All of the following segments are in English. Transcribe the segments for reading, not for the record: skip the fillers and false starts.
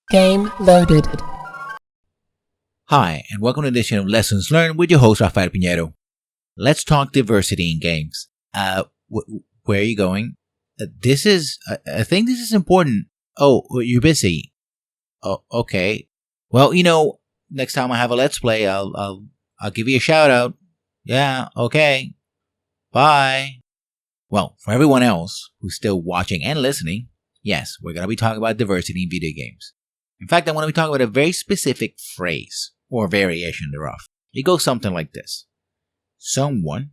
Game loaded. Hi, and welcome to this edition of Lessons Learned with your host, Rafael Piñero. Let's talk diversity in games. Where are you going? I think this is important. Oh, you're busy. Oh, okay. Well, next time I have a Let's Play, I'll give you a shout out. Yeah, okay. Bye. Well, for everyone else who's still watching and listening, yes, we're going to be talking about diversity in video games. In fact, I want to be talking about a very specific phrase or variation thereof. It goes something like this. Someone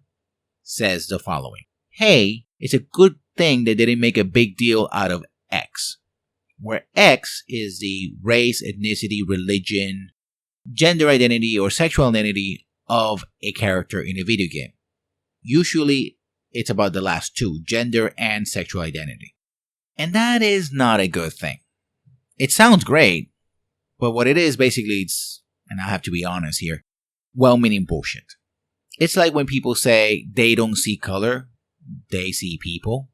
says the following. Hey, it's a good thing they didn't make a big deal out of X. Where X is the race, ethnicity, religion, gender identity, or sexual identity of a character in a video game. Usually, it's about the last two, gender and sexual identity. And that is not a good thing. It sounds great, but what it is basically, and I have to be honest here, well-meaning bullshit. It's like when people say they don't see color, they see people.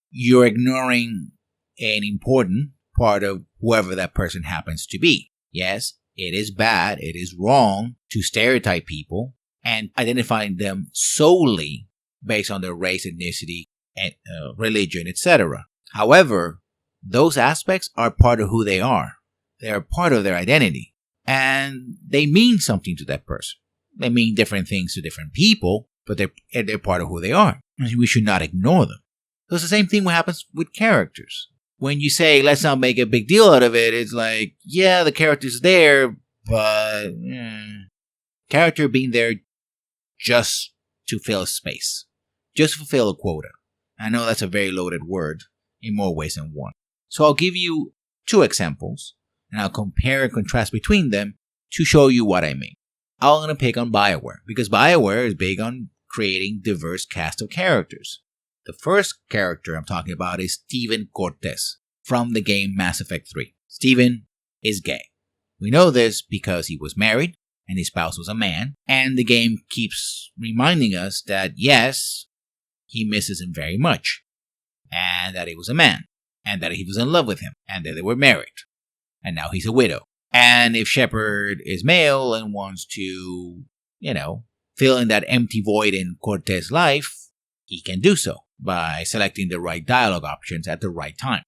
You're ignoring an important part of whoever that person happens to be. Yes, it is bad, it is wrong to stereotype people and identify them solely based on their race, ethnicity, and religion, etc. However, those aspects are part of who they are. They are part of their identity. And they mean something to that person. They mean different things to different people, but they're part of who they are. And we should not ignore them. So it's the same thing what happens with characters. When you say, let's not make a big deal out of it, it's like, yeah, the character's there, but character being there just to fill a space. Just to fulfill a quota. I know that's a very loaded word in more ways than one. So I'll give you two examples, and I'll compare and contrast between them to show you what I mean. I'm going to pick on BioWare, because BioWare is big on creating diverse cast of characters. The first character I'm talking about is Steven Cortez, from the game Mass Effect 3. Steven is gay. We know this because he was married, and his spouse was a man, and the game keeps reminding us that yes, he misses him very much, and that he was a man. And that he was in love with him, and that they were married. And now he's a widow. And if Shepard is male and wants to, fill in that empty void in Cortez's life, he can do so by selecting the right dialogue options at the right time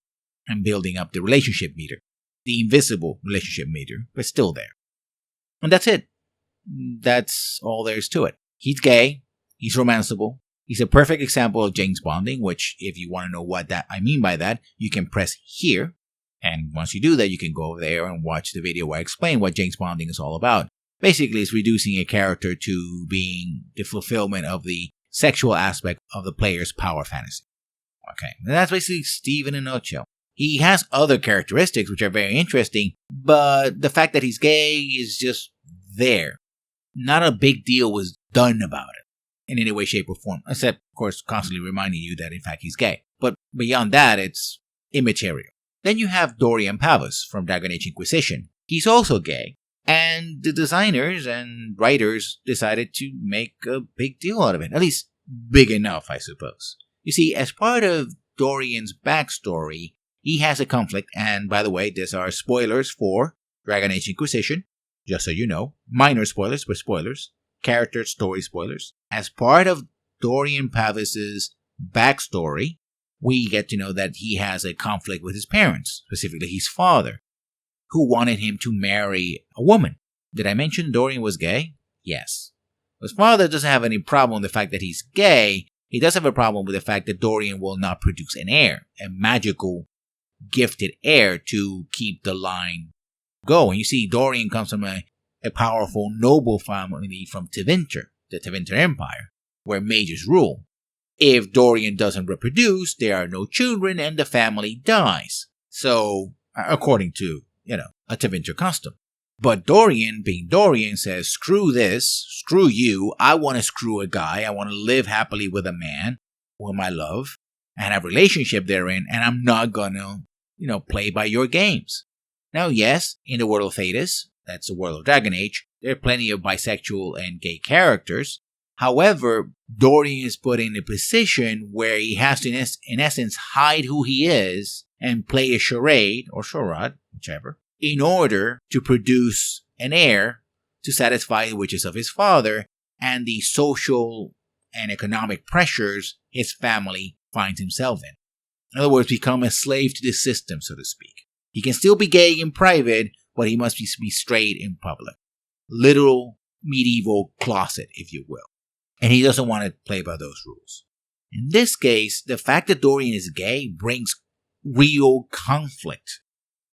and building up the relationship meter. The invisible relationship meter, but still there. And that's it. That's all there is to it. He's gay. He's romanceable. He's a perfect example of James bonding, which if you want to know what I mean by that, you can press here. And once you do that, you can go over there and watch the video where I explain what James bonding is all about. Basically, it's reducing a character to being the fulfillment of the sexual aspect of the player's power fantasy. Okay, and that's basically Steve in a nutshell. He has other characteristics which are very interesting, but the fact that he's gay is just there. Not a big deal was done about it in any way, shape, or form, except, of course, constantly reminding you that, in fact, he's gay. But beyond that, it's immaterial. Then you have Dorian Pavus from Dragon Age Inquisition. He's also gay, and the designers and writers decided to make a big deal out of it. At least, big enough, I suppose. You see, as part of Dorian's backstory, he has a conflict, and by the way, these are spoilers for Dragon Age Inquisition, just so you know. Minor spoilers, but spoilers. Character story spoilers. As part of Dorian Pavus's backstory, we get to know that he has a conflict with his parents, specifically his father, who wanted him to marry a woman. Did I mention Dorian was gay? Yes. His father doesn't have any problem with the fact that he's gay. He does have a problem with the fact that Dorian will not produce an heir, a magical, gifted heir to keep the line going. You see, Dorian comes from a powerful noble family from Tevinter, the Tevinter Empire, where mages rule. If Dorian doesn't reproduce, there are no children and the family dies. So, according to, a Tevinter custom. But Dorian, being Dorian, says, screw this, screw you, I want to screw a guy, I want to live happily with a man whom I love, and have a relationship therein, and I'm not gonna, play by your games. Now, yes, in the world of Thetis, that's the world of Dragon Age, there are plenty of bisexual and gay characters. However, Dorian is put in a position where he has to, in essence, hide who he is and play a charade, or charade, whichever, in order to produce an heir to satisfy the wishes of his father and the social and economic pressures his family finds himself in. In other words, become a slave to the system, so to speak. He can still be gay in private, but he must be straight in public. Literal medieval closet, if you will. And he doesn't want to play by those rules. In this case, the fact that Dorian is gay brings real conflict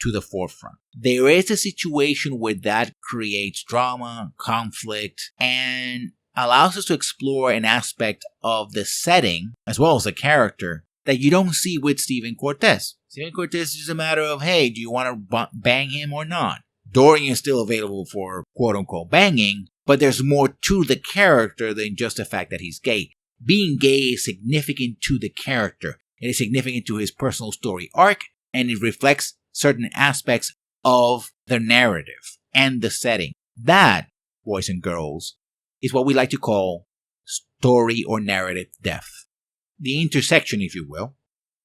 to the forefront. There is a situation where that creates drama, conflict, and allows us to explore an aspect of the setting, as well as the character, that you don't see with Stephen Cortez. Stephen Cortez is a matter of, hey, do you want to bang him or not? Dorian is still available for quote-unquote banging, but there's more to the character than just the fact that he's gay. Being gay is significant to the character. It is significant to his personal story arc, and it reflects certain aspects of the narrative and the setting. That, boys and girls, is what we like to call story or narrative depth. The intersection, if you will,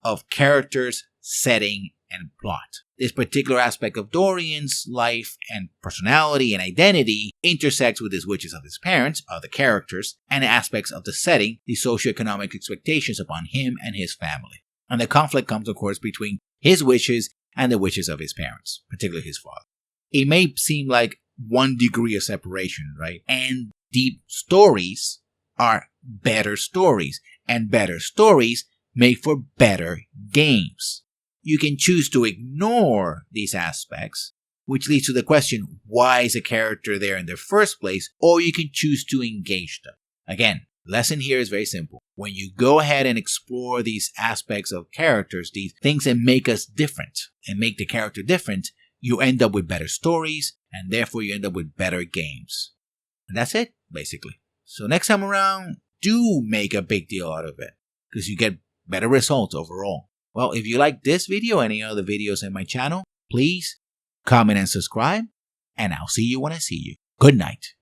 of characters, setting, and plot. This particular aspect of Dorian's life and personality and identity intersects with his wishes of his parents, of the characters, and aspects of the setting, the socioeconomic expectations upon him and his family. And the conflict comes, of course, between his wishes and the wishes of his parents, particularly his father. It may seem like 1 degree of separation, right? And deep stories are better stories, and better stories make for better games. You can choose to ignore these aspects, which leads to the question, why is a character there in the first place? Or you can choose to engage them. Again, lesson here is very simple. When you go ahead and explore these aspects of characters, these things that make us different and make the character different, you end up with better stories, and therefore you end up with better games. And that's it, basically. So next time around, do make a big deal out of it, because you get better results overall. Well, if you like this video or any other videos in my channel, please comment and subscribe, and I'll see you when I see you. Good night.